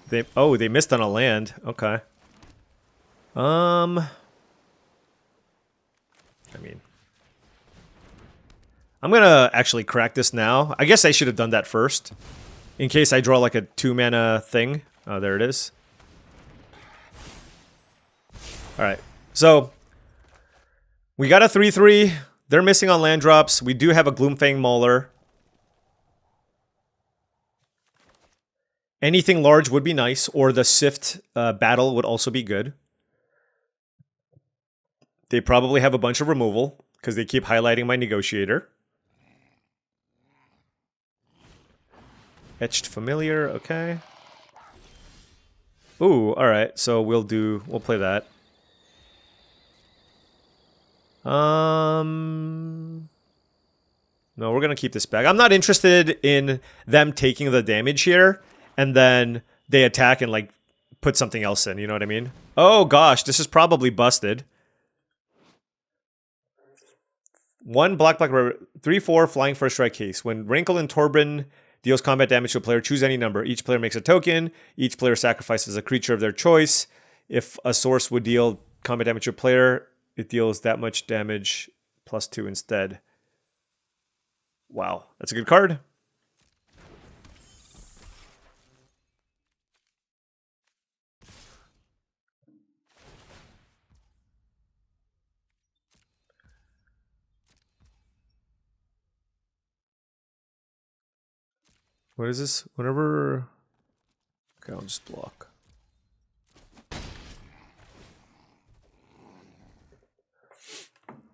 They missed on a land. Okay. I mean, I'm gonna actually crack this now. I guess I should have done that first, in case I draw like a 2-mana thing. Oh, there it is. All right, so we got a 3/3. They're missing on land drops. We do have a Gloomfang Mauler. Anything large would be nice, or the Sift Battle would also be good. They probably have a bunch of removal, because they keep highlighting my Negotiator. Etched Familiar, okay. Ooh, alright, so we'll play that. No, we're gonna keep this back. I'm not interested in them taking the damage here, and then they attack and, like, put something else in, you know what I mean? Oh gosh, this is probably busted. 1 black, 3/4 flying first strike case. When Rankle and Torbran deals combat damage to a player, choose any number. Each player makes a token. Each player sacrifices a creature of their choice. If a source would deal combat damage to a player, it deals that much damage +2 instead. Wow, that's a good card. What is this? Whenever... Okay, I'll just block.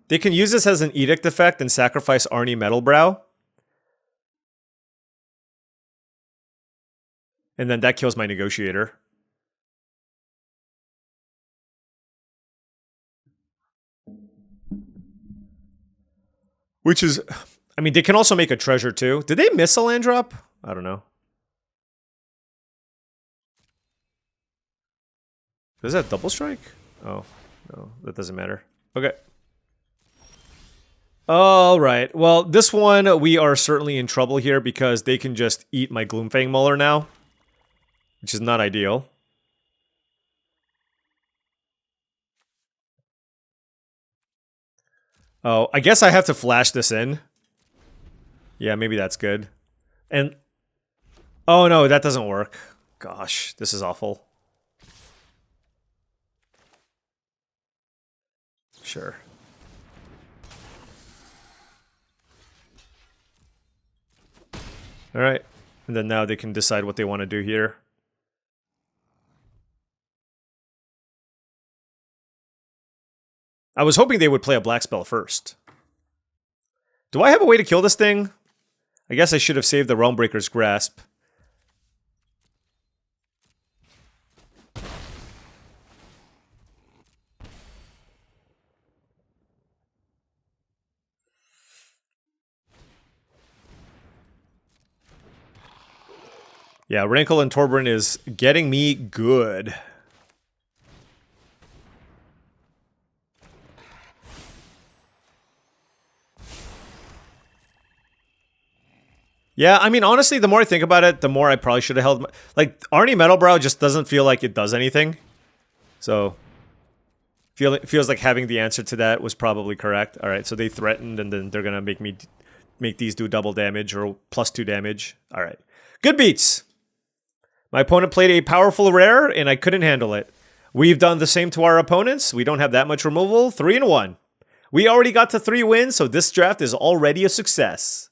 They can use this as an edict effect and sacrifice Arnie Metalbrow. And then that kills my Negotiator. Which is... I mean, they can also make a treasure too. Did they miss a land drop? I don't know. Is that double strike? Oh, no, that doesn't matter. Okay. All right. Well, this one, we are certainly in trouble here because they can just eat my Gloomfang Mauler now, which is not ideal. Oh, I guess I have to flash this in. Yeah, maybe that's good. And... oh no, that doesn't work. Gosh, this is awful. Sure. Alright. And then now they can decide what they want to do here. I was hoping they would play a black spell first. Do I have a way to kill this thing? I guess I should have saved the Realmbreaker's Grasp. Yeah, Rankle and Torbran is getting me good. Yeah, I mean, honestly, the more I think about it, the more I probably should have held... Like, Arnie Metalbrow just doesn't feel like it does anything. So, feels like having the answer to that was probably correct. All right, so they threatened, and then they're going to make these do double damage or +2 damage. All right. Good beats. My opponent played a powerful rare, and I couldn't handle it. We've done the same to our opponents. We don't have that much removal. 3-1. We already got to 3 wins, so this draft is already a success.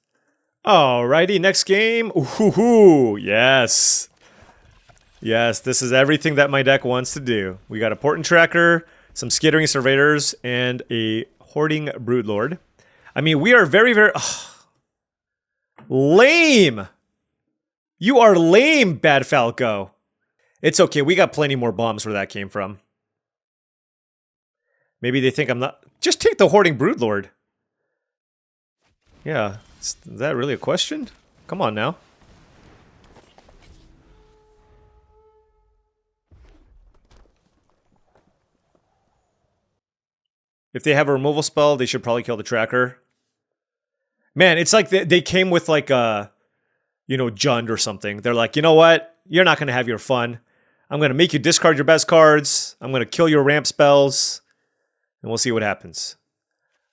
Alrighty, next game. Ooh, yes. Yes, this is everything that my deck wants to do. We got a Portent Tracker, some Skittering Surveyors, and a Hoarding Broodlord. I mean, we are very, very... lame! You are lame, Bad Falco. It's okay, we got plenty more bombs where that came from. Maybe they think I'm not... Just take the Hoarding Broodlord. Yeah, is that really a question? Come on now. If they have a removal spell, they should probably kill the tracker. Man, it's like they came with like a, you know, Jund or something. They're like, you know what? You're not going to have your fun. I'm going to make you discard your best cards. I'm going to kill your ramp spells. And we'll see what happens.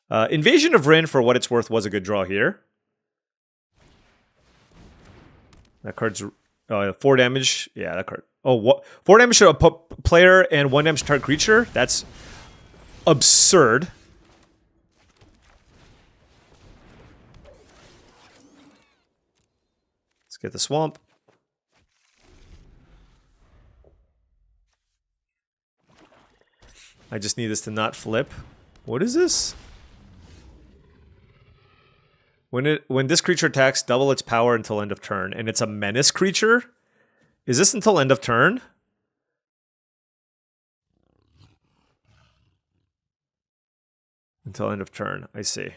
Invasion of Rin, for what it's worth, was a good draw here. That card's 4 damage. Yeah, that card. Oh, what? 4 damage to a player and 1 damage to target creature? That's absurd. Let's get the swamp. I just need this to not flip. What is this? When this creature attacks, double its power until end of turn, and it's a menace creature? Is this until end of turn? Until end of turn, I see.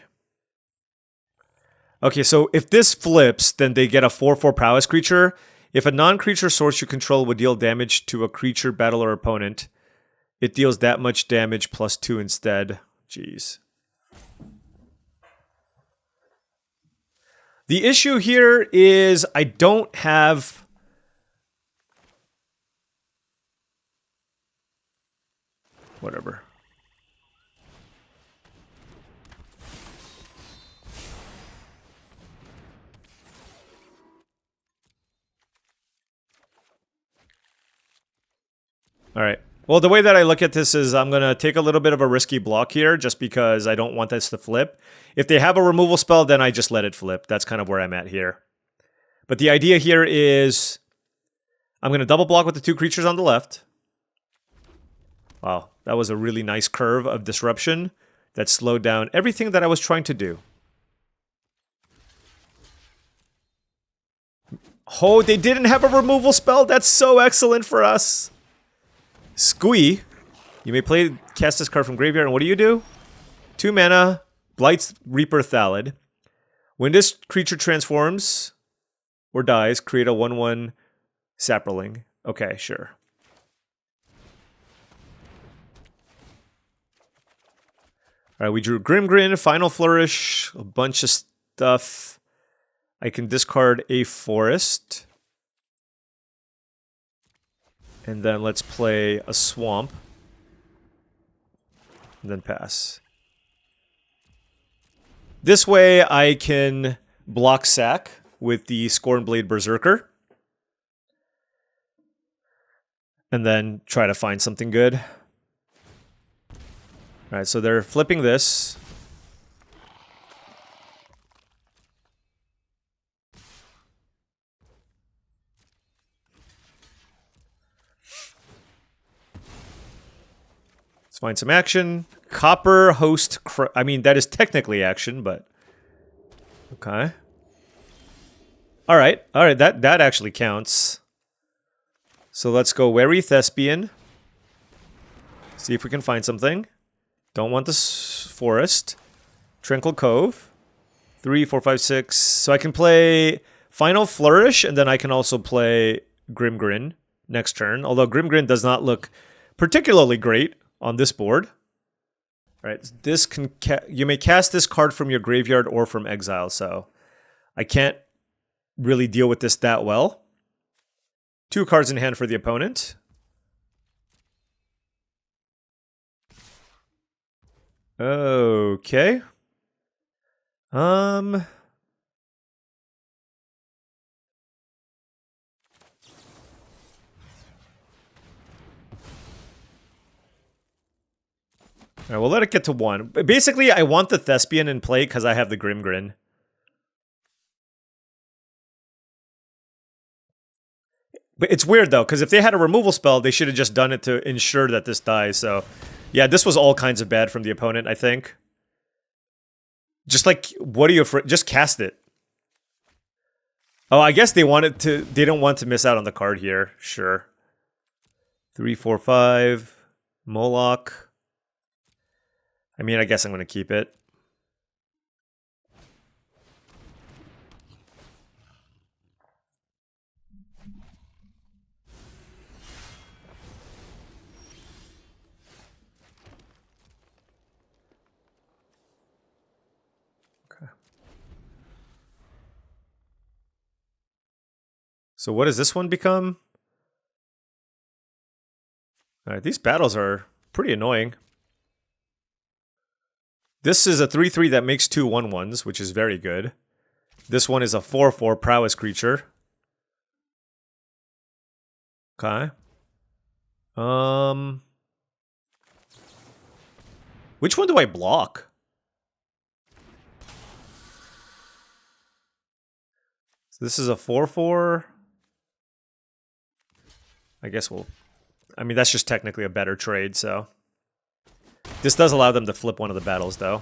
Okay, so if this flips, then they get a 4/4 prowess creature. If a non-creature source you control would deal damage to a creature, battle, or opponent, it deals that much damage +2 instead. Jeez. The issue here is I don't have... Whatever. All right. Well, the way that I look at this is I'm going to take a little bit of a risky block here just because I don't want this to flip. If they have a removal spell, then I just let it flip. That's kind of where I'm at here. But the idea here is I'm going to double block with the 2 creatures on the left. Wow, that was a really nice curve of disruption that slowed down everything that I was trying to do. Oh, they didn't have a removal spell? That's so excellent for us. Squee. You may cast this card from graveyard, and what do? 2 mana, Blight's Reaper Thallid. When this creature transforms or dies, create a 1/1 Saproling. Okay, sure. Alright, we drew Grimgrin, Final Flourish, a bunch of stuff. I can discard a forest. And then let's play a swamp. And then pass. This way I can block sack with the Scornblade Berserker. And then try to find something good. Alright, so they're flipping this. Let's find some action. Copper Host... I mean, that is technically action, but... Okay. Alright, that actually counts. So let's go Wary Thespian. See if we can find something. Don't want this forest. Tranquil Cove. 3, 4, 5, 6. So I can play Final Flourish, and then I can also play Grimgrin next turn. Although Grimgrin does not look particularly great on this board. All right, this can you may cast this card from your graveyard or from exile. So I can't really deal with this that well. 2 cards in hand for the opponent. Okay. All right, we'll let it get to 1. Basically, I want the Thespian in play because I have the Grimgrin. But it's weird, though, because if they had a removal spell, they should have just done it to ensure that this dies, so... Yeah, this was all kinds of bad from the opponent, I think. Just like, what are you afraid? Just cast it. Oh, I guess they wanted to... They don't want to miss out on the card here. Sure. 3, 4, 5. Moloch. I mean, I guess I'm going to keep it. Okay. So what does this one become? All right, these battles are pretty annoying. This is a 3/3 that makes 2 1/1s, which is very good. This one is a 4/4 prowess creature. Okay. Which one do I block? So this is a 4/4. I guess we'll... I mean, that's just technically a better trade, so... This does allow them to flip one of the battles, though.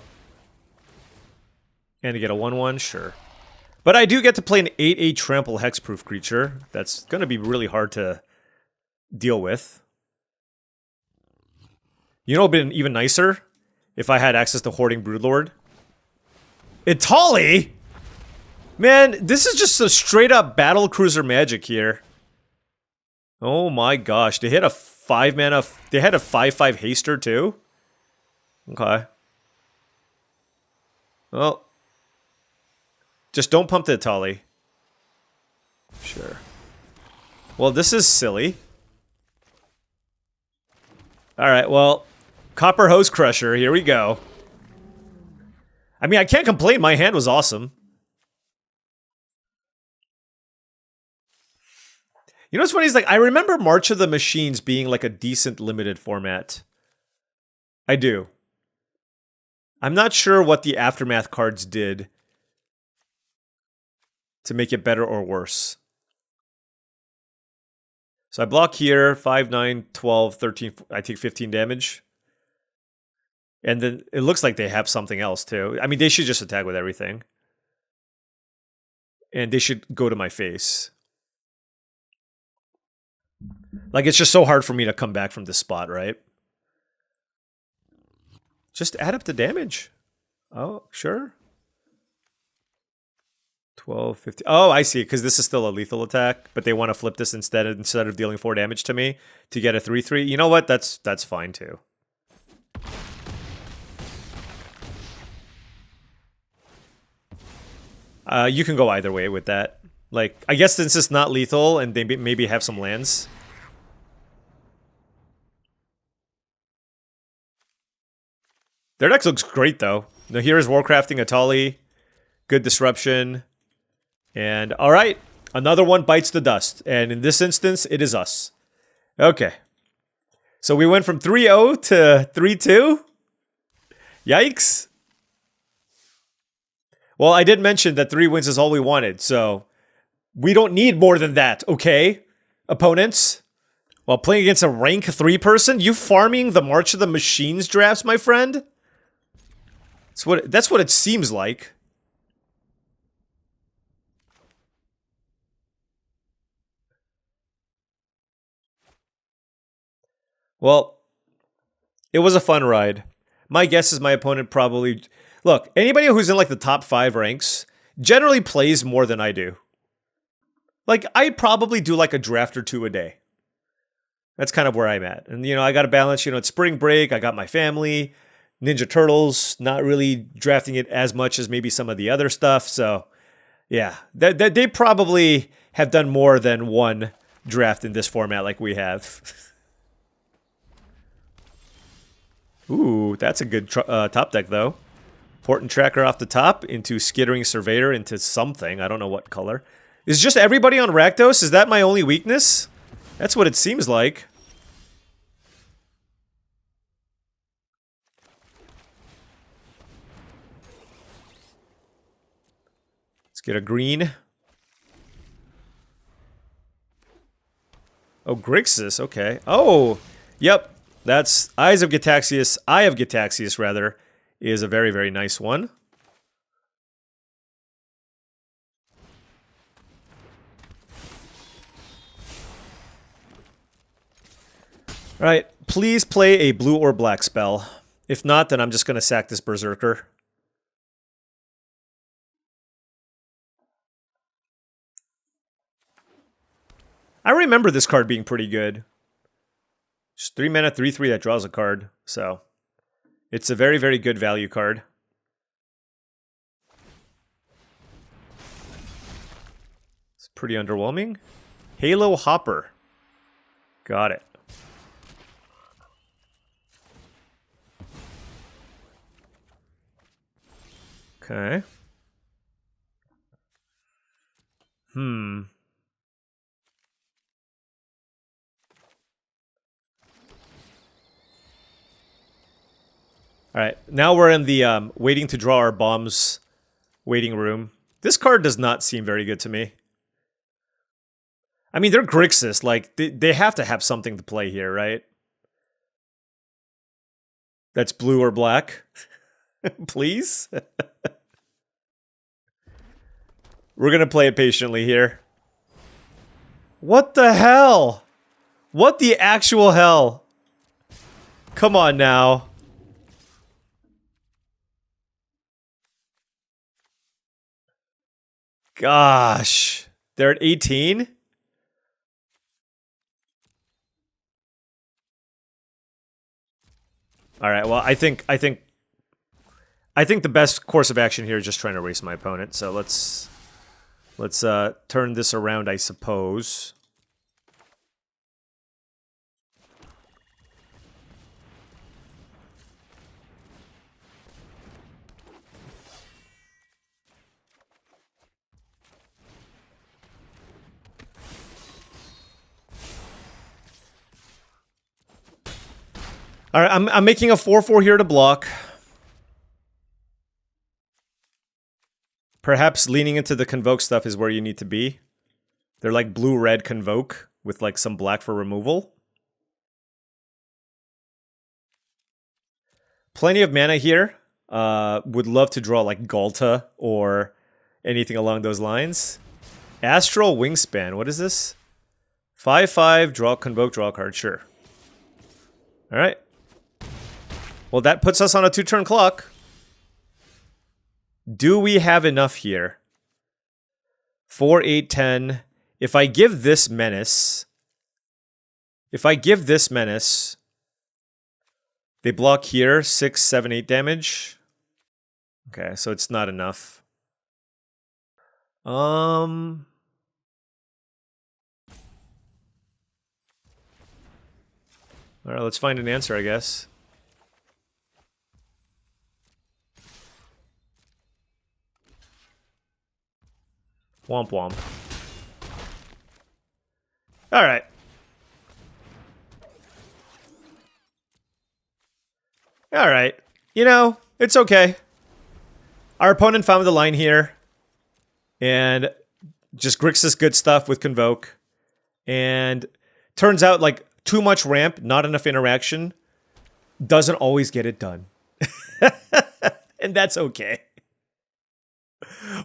And to get a 1/1, sure. But I do get to play an 8/8 trample hexproof creature. That's going to be really hard to deal with. You know what would have been even nicer? If I had access to Hoarding Broodlord. Itali? Man, this is just a straight up battle cruiser magic here. Oh my gosh, they hit a 5 mana... They had a 5/5 haster, too? Okay. Well, just don't pump the Itali. Sure. Well, this is silly. Alright, well, Copper Hose Crusher, here we go. I mean, I can't complain, my hand was awesome. You know what's funny is, like, I remember March of the Machines being, like, a decent limited format. I do. I'm not sure what the Aftermath cards did to make it better or worse. So I block here, 5, 9, 12, 13, I take 15 damage. And then it looks like they have something else too. I mean, they should just attack with everything. And they should go to my face. Like, it's just so hard for me to come back from this spot, right? Just add up the damage. Oh, sure. 12, 15. Oh, I see, because this is still a lethal attack, but they want to flip this instead of dealing 4 damage to me to get a 3/3. You know what? That's fine too. You can go either way with that. Like, I guess since it's not lethal and they maybe have some lands. Their deck looks great, though. Now, here is Warcrafting Itali. Good disruption. And, alright. Another one bites the dust. And in this instance, it is us. Okay. So we went from 3-0 to 3-2? Yikes. Well, I did mention that 3 wins is all we wanted, so... We don't need more than that, okay? Opponents? While playing against a rank 3 person? You farming the March of the Machines drafts, my friend? That's what it seems like. Well, it was a fun ride. My guess is my opponent probably... Look, anybody who's in like the top 5 ranks generally plays more than I do. Like, I probably do like a draft or 2 a day. That's kind of where I'm at. And, you know, I got to balance, you know, it's spring break, I got my family... Ninja Turtles, not really drafting it as much as maybe some of the other stuff. So, Yeah, they probably have done more than one draft in this format like we have. Ooh, that's a good top deck, though. Portent Tracker off the top into Skittering Surveyor into something. I don't know what color. Is just everybody on Rakdos? Is that my only weakness? That's what it seems like. Let's get a green. Oh, Grixis, okay. Oh, yep. That's Eyes of Gitaxias, Eye of Gitaxias, rather, is a very, very nice one. All right, please play a blue or black spell. If not, then I'm just going to sack this Berserker. I remember this card being pretty good. Just 3 mana, 3/3 that draws a card. So it's a very, very good value card. It's pretty underwhelming. Halo Hopper. Got it. Okay. All right, now we're in the waiting to draw our bombs waiting room. This card does not seem very good to me. I mean, they're Grixis. Like, they have to have something to play here, right? That's blue or black. Please? We're going to play it patiently here. What the hell? What the actual hell? Come on now. Gosh. They're at 18? All right, well, I think the best course of action here is just trying to erase my opponent. So let's turn this around, I suppose. All right, I'm making a 4/4 here to block. Perhaps leaning into the Convoke stuff is where you need to be. They're like blue-red Convoke with like some black for removal. Plenty of mana here. Would love to draw like Ghalta or anything along those lines. Astral Wingspan, what is this? 5/5, draw Convoke, draw a card, sure. All right. Well, that puts us on a 2-turn clock. Do we have enough here? 4, 8, 10. If I give this Menace... They block here, 6, 7, 8 damage. Okay, so it's not enough. Alright, let's find an answer, I guess. Womp womp. Alright. Alright. You know, it's okay. Our opponent found the line here. And just Grixis good stuff with Convoke. And turns out, like, too much ramp, not enough interaction, doesn't always get it done. And that's okay.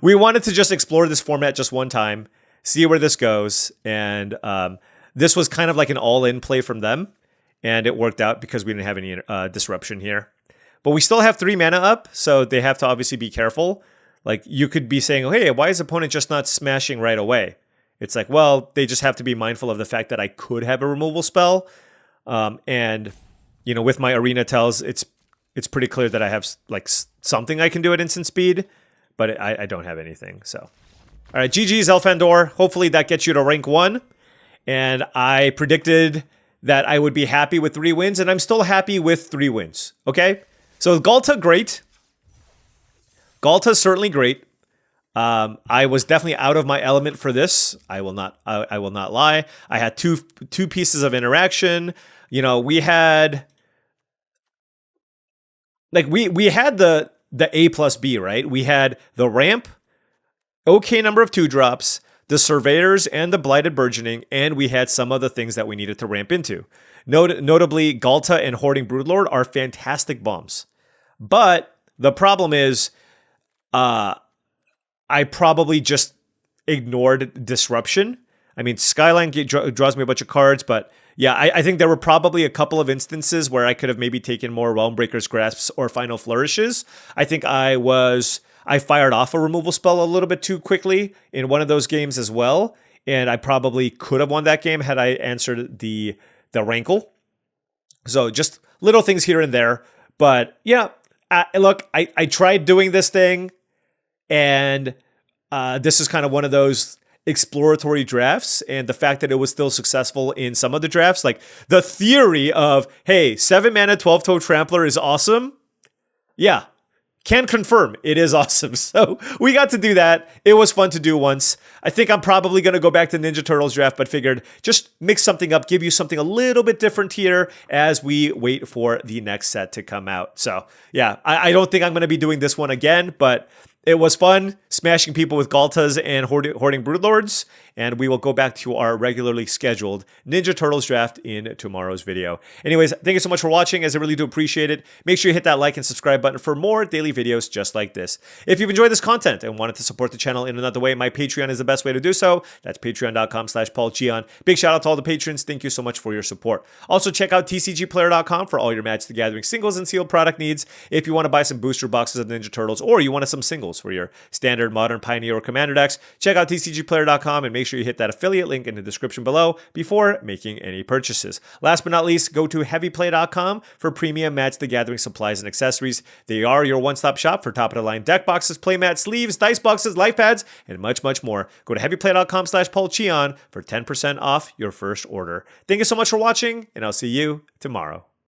We wanted to just explore this format just one time, see where this goes, and this was kind of like an all-in play from them, and it worked out because we didn't have any disruption here. But we still have 3 mana up, so they have to obviously be careful. Like, you could be saying, oh, hey, why is opponent just not smashing right away? It's like, well, they just have to be mindful of the fact that I could have a removal spell, and, you know, with my Arena Tells, it's pretty clear that I have, like, something I can do at instant speed, but I don't have anything, so. All right, GG's Elfandor. Hopefully that gets you to rank 1. And I predicted that I would be happy with 3 wins, and I'm still happy with 3 wins. Okay? So Ghalta, great. Ghalta's certainly great. I was definitely out of my element for this. I will not lie. I had two pieces of interaction. You know, we had we had the A plus B, right? We had the ramp, okay number of 2-drops, the Surveyors and the Blighted Burgeoning, and we had some of the things that we needed to ramp into. Notably, Ghalta and Hoarding Broodlord are fantastic bombs. But the problem is, I probably just ignored Disruption. I mean, Skyline draws me a bunch of cards, but yeah, I think there were probably a couple of instances where I could have maybe taken more Realmbreaker's Grasps or Final Flourishes. I think I fired off a removal spell a little bit too quickly in one of those games as well, and I probably could have won that game had I answered the Rankle. So just little things here and there, but yeah, look, I tried doing this thing, and this is kind of one of those exploratory drafts, and the fact that it was still successful in some of the drafts, like the theory of, hey, 7 mana 12-toe Trampler is awesome. Yeah, can confirm it is awesome. So we got to do that. It was fun to do once. I think I'm probably going to go back to Ninja Turtles draft, but figured just mix something up, give you something a little bit different here as we wait for the next set to come out. So yeah, I don't think I'm going to be doing this one again, but it was fun smashing people with Ghaltas and Hoarding Broodlords, and we will go back to our regularly scheduled Ninja Turtles draft in tomorrow's video. Anyways, thank you so much for watching, as I really do appreciate it. Make sure you hit that like and subscribe button for more daily videos just like this. If you've enjoyed this content and wanted to support the channel in another way, my Patreon is the best way to do so. That's patreon.com/paulcheon. Big shout out to all the patrons. Thank you so much for your support. Also, check out TCGplayer.com for all your Magic the Gathering singles and sealed product needs. If you want to buy some booster boxes of Ninja Turtles, or you wanted some singles for your standard, modern, pioneer, or commander decks, check out tcgplayer.com and make sure you hit that affiliate link in the description below before making any purchases. Last but not least, go to heavyplay.com for premium Magic the Gathering supplies and accessories. They are your one-stop shop for top-of-the-line deck boxes, playmats, sleeves, dice boxes, life pads, and much, much more. Go to heavyplay.com/paulcheon for 10% off your first order. Thank you so much for watching, and I'll see you tomorrow.